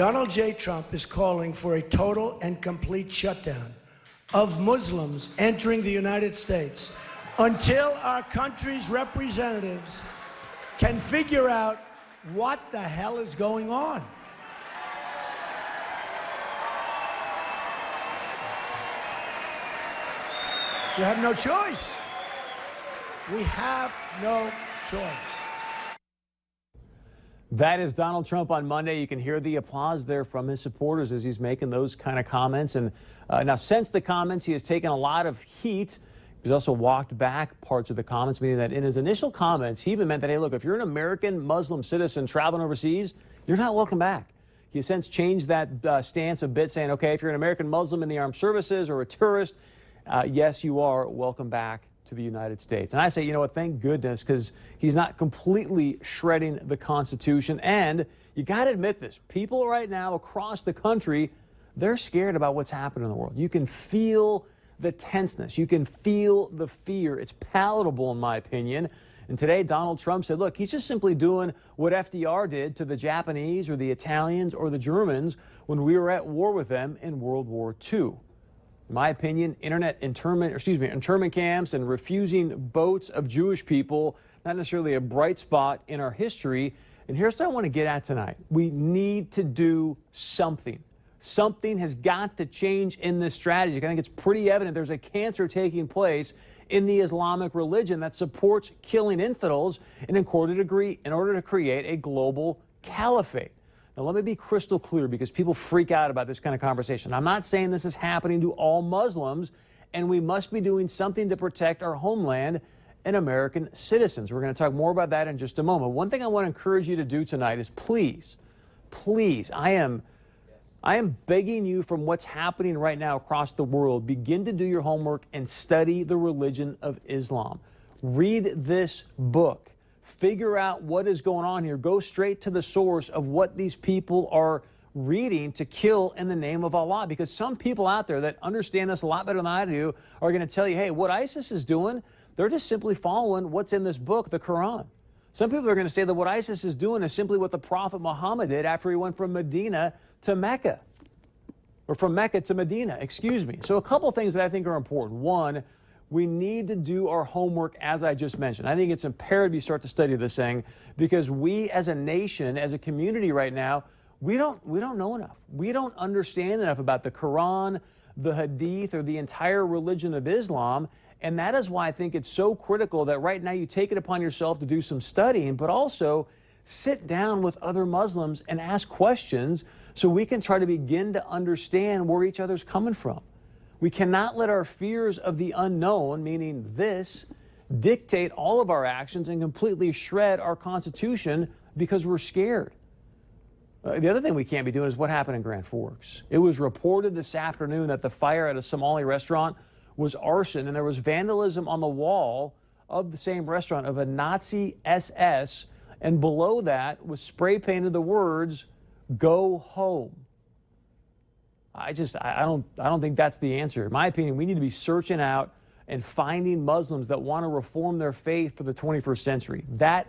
Donald J. Trump is calling for a total and complete shutdown of Muslims entering the United States until our country's representatives can figure out what the hell is going on. You have no choice. We have no choice. That is Donald Trump on Monday. You can hear the applause there from his supporters as he's making those kind of comments. And now, since the comments, he has taken a lot of heat. He's also walked back parts of the comments, meaning that in his initial comments, he even meant that, hey, look, if you're an American Muslim citizen traveling overseas, you're not welcome back. He has since changed that stance a bit, saying, okay, if you're an American Muslim in the armed services or a tourist, yes, you are welcome back to the United States. And I say, you know what, thank goodness, because he's not completely shredding the Constitution. And you got to admit this, people right now across the country, they're scared about what's happening in the world. You can feel the tenseness. You can feel the fear. It's palatable, in my opinion. And today, Donald Trump said, look, he's just simply doing what FDR did to the Japanese or the Italians or the Germans when we were at war with them in World War II. In my opinion, internment camps and refusing boats of Jewish people, not necessarily a bright spot in our history. And here's what I want to get at tonight. We need to do something. Something has got to change in this strategy. I think it's pretty evident there's a cancer taking place in the Islamic religion that supports killing infidels in order to create a global caliphate. Now, let me be crystal clear because people freak out about this kind of conversation. I'm not saying this is happening to all Muslims, and we must be doing something to protect our homeland and American citizens. We're going to talk more about that in just a moment. One thing I want to encourage you to do tonight is please, I am begging you from what's happening right now across the world, begin to do your homework and study the religion of Islam. Read this book. Figure out what is going on here. Go straight to the source of what these people are reading to kill in the name of Allah. Because some people out there that understand this a lot better than I do are going to tell you, hey, what ISIS is doing, they're just simply following what's in this book, the Quran. Some people are going to say that what ISIS is doing is simply what the Prophet Muhammad did after he went from Medina to Mecca. Or from Mecca to Medina, excuse me. So a couple things that I think are important. One, we need to do our homework, as I just mentioned. I think it's imperative you start to study this thing because we as a nation, as a community right now, we don't know enough. We don't understand enough about the Quran, the Hadith, or the entire religion of Islam. And that is why I think it's so critical that right now you take it upon yourself to do some studying, but also sit down with other Muslims and ask questions so we can try to begin to understand where each other's coming from. We cannot let our fears of the unknown, meaning this, dictate all of our actions and completely shred our Constitution because we're scared. The other thing we can't be doing is what happened in Grand Forks. It was reported this afternoon that the fire at a Somali restaurant was arson, and there was vandalism on the wall of the same restaurant of a Nazi SS, and below that was spray painted the words, "Go home." I don't think that's the answer. In my opinion, we need to be searching out and finding Muslims that want to reform their faith for the 21st century.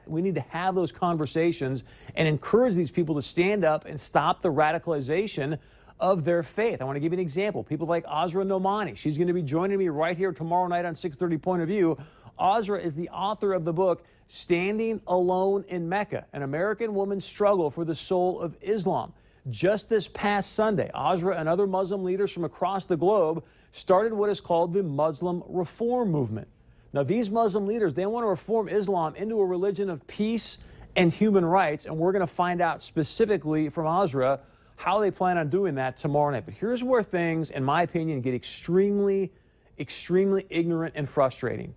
We need to have those conversations and encourage these people to stand up and stop the radicalization of their faith. I want to give you an example. People like Azra Nomani. She's going to be joining me right here tomorrow night on 6:30 Point of View. Azra is the author of the book, Standing Alone in Mecca, An American Woman's Struggle for the Soul of Islam. Just this past Sunday, Azra and other Muslim leaders from across the globe started what is called the Muslim Reform Movement. Now, these Muslim leaders, they want to reform Islam into a religion of peace and human rights, and we're going to find out specifically from Azra how they plan on doing that tomorrow night. But here's where things, in my opinion, get extremely ignorant and frustrating.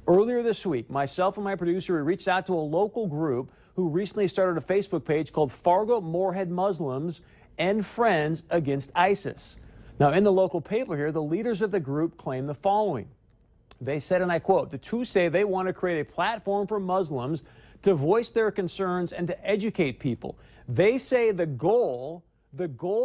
Earlier this week, myself and my producer, we reached out to a local group who recently started a Facebook page called Fargo Moorhead Muslims and Friends Against ISIS. Now, in the local paper here, the leaders of the group claim the following. They said, and I quote, the two say they want to create a platform for Muslims to voice their concerns and to educate people. They say the goal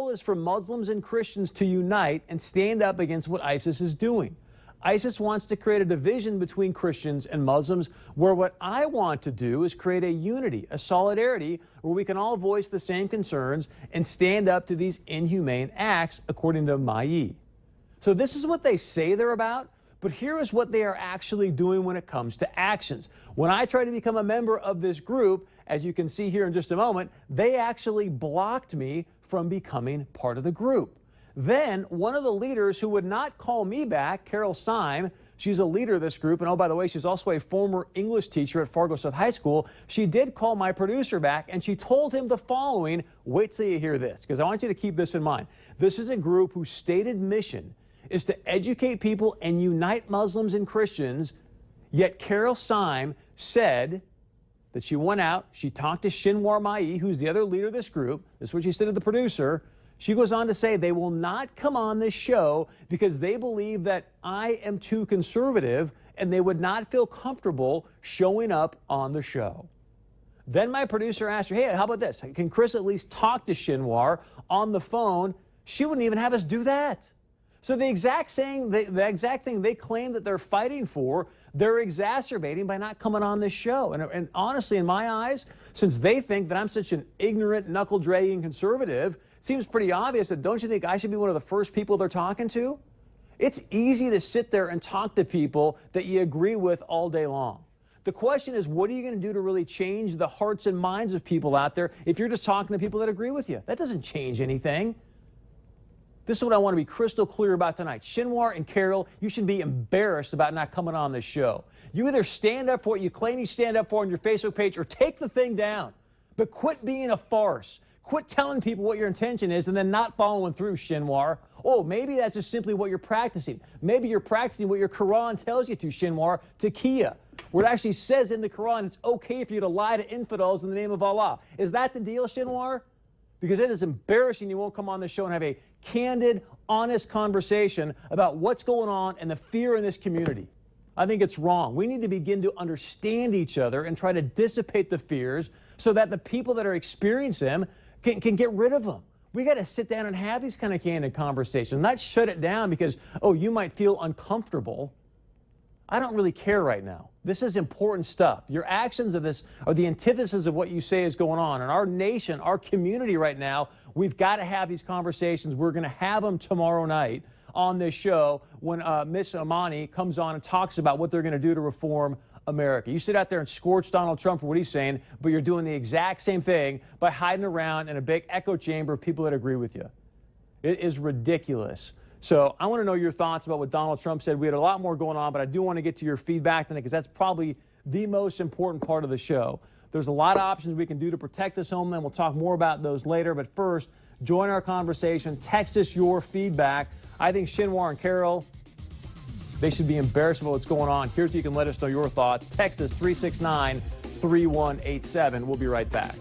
is for Muslims and Christians to unite and stand up against what ISIS is doing. ISIS wants to create a division between Christians and Muslims, where what I want to do is create a unity, a solidarity, where we can all voice the same concerns and stand up to these inhumane acts, according to Mai. So this is what they say they're about, but here is what they are actually doing when it comes to actions. When I tried to become a member of this group, as you can see here in just a moment, they actually blocked me from becoming part of the group. Then one of the leaders who would not call me back, Carol Syme, she's a leader of this group, and oh, by the way, she's also a former English teacher at Fargo South High School. She did call my producer back, and she told him the following. Wait till you hear this, because I want you to keep this in mind. This is a group whose stated mission is to educate people and unite Muslims and Christians, yet Carol Syme said that she went out, she talked to Shinwar Mai, who's the other leader of this group. This is what she said to the producer. She goes on to say they will not come on this show because they believe that I am too conservative and they would not feel comfortable showing up on the show. Then my producer asked her, hey, how about this? Can Chris at least talk to Shinwar on the phone? She wouldn't even have us do that. So the exact thing they claim that they're fighting for, they're exacerbating by not coming on this show. And honestly, in my eyes, since they think that I'm such an ignorant, knuckle-dragging conservative, it seems pretty obvious that don't you think I should be one of the first people they're talking to? It's easy to sit there and talk to people that you agree with all day long. The question is, what are you going to do to really change the hearts and minds of people out there if you're just talking to people that agree with you? That doesn't change anything. This is what I want to be crystal clear about tonight. Shinwar and Carol, you should be embarrassed about not coming on this show. You either stand up for what you claim you stand up for on your Facebook page or take the thing down. But quit being a farce. Quit telling people what your intention is and then not following through, Shinwar. Oh, maybe that's just simply what you're practicing. Maybe you're practicing what your Quran tells you to, Shinwar, taqiyya, where it actually says in the Quran it's okay for you to lie to infidels in the name of Allah. Is that the deal, Shinwar? Because it is embarrassing you won't come on the show and have a candid, honest conversation about what's going on and the fear in this community. I think it's wrong. We need to begin to understand each other and try to dissipate the fears so that the people that are experiencing them can get rid of them. We got to sit down and have these kind of candid conversations, not shut it down because, oh, you might feel uncomfortable. I don't really care right now. This is important stuff. Your actions of this are the antithesis of what you say is going on. In our nation, our community right now, we've got to have these conversations. We're going to have them tomorrow night on this show when Miss Amani comes on and talks about what they're going to do to reform America. You sit out there and scorch Donald Trump for what he's saying, but you're doing the exact same thing by hiding around in a big echo chamber of people that agree with you. It is ridiculous. So I want to know your thoughts about what Donald Trump said. We had a lot more going on, but I do want to get to your feedback tonight because that's probably the most important part of the show. There's a lot of options we can do to protect this homeland. We'll talk more about those later. But first, join our conversation. Text us your feedback. I think Shinwar and Carol, they should be embarrassed about what's going on. Here's how you can let us know your thoughts. Text us 369-3187. We'll be right back.